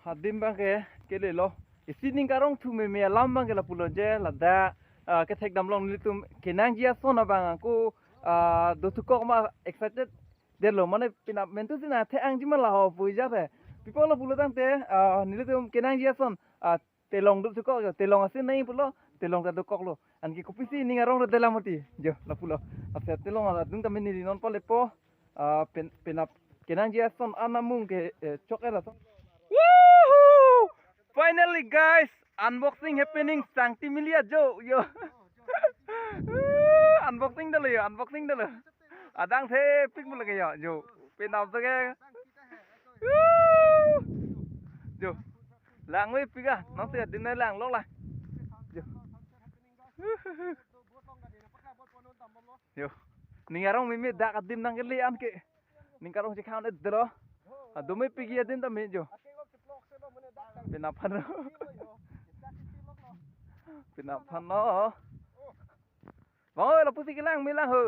hadim bang ke le lo isi ning karong tu me lam bang ke la pulo je la da ke thek dam long ni tum kenang jia sona bang aku do tu kok ma excited de lo mane pina mentu sina the ang ji ma la ho pui ja the people la pulo tang te ni tum kenang jia son te long do tu kok te long asin nai pulo te long da do kok lo an ki kopi si ning arong de la mati jo la pulo ap te long ala dung tam ni non pa le po pena kenang jia son anamung ke chok era to. Woohoo! Finally, guys, unboxing happening. Sanctimilia Jo, yo. Unboxing dah le, unboxing dah le. Adang the pick mu lagi ya, Jo. Penau tu ke? Jo. Lang we pick ah, nanti dinner lang lok lah. Jo. Yo. Ningarong mimi dak adim nang keli an ke. Ningarong si count it dero. Adume pick ya din tamit Jo. Pinapan no. Pinapan no. Ôi là pusi kilang milang ho.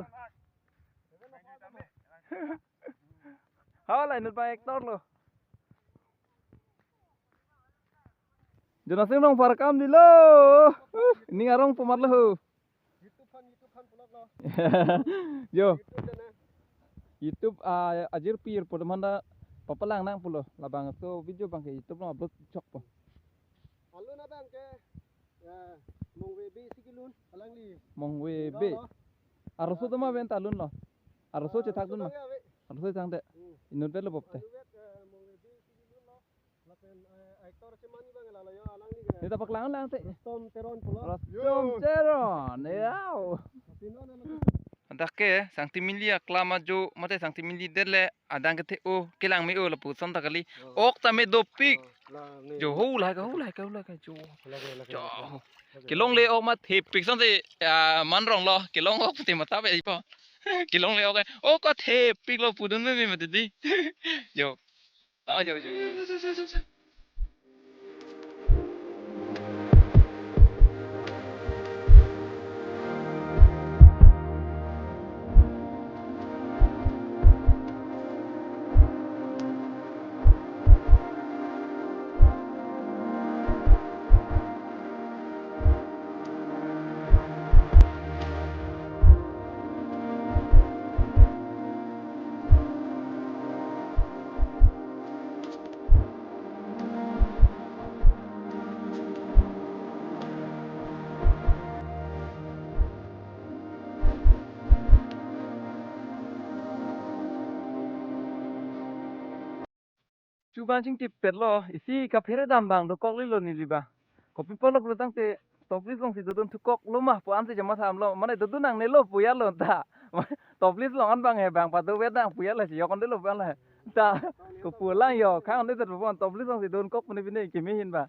Hao lại nút bài tốt lo. Jangan senang farakam di lo. Ini ngarong pemat lo ho. YouTube pulang lo. Yo. YouTube ajir pir pada mana papalang nang pulo. Labang tu video bang ke YouTube lo upload cok po. Alun na bang ke mong WB sikilun alang li. Mong WB. Aroso tu mah benta alun lo. Aroso cetak dun mah. Aroso cang dek. Inut belo bopte. Ni tapak lang te. Tom teron pulo. Tom teron. Yau. Antak ke Sanctimilia klama jo mate Sanctimili dele adang ke o kelang me o la pu son takali. Ok ta me do pik. Jo ho la ka jo. Jo. Kilong le ok ma the pik son te man rong lo kilong ok te mata be po. Kilong le ok o ka the pik lo pu dun me mate di. Jo. Jo. Chuban ching tip pet lo isi ka phere dam bang do kok li lo ni liba kopi polo lo tang te toplis long si dodon tu kok lo mah pu an se jama tham lo mane dodon nang ne lo pu ya lo ta toplis long an bang he bang pa do wet nang pu ya la si yo kon de lo bang la ta ko pu lang yo khang de pu an toplis long si don kok ne bi ne ki mi hin ba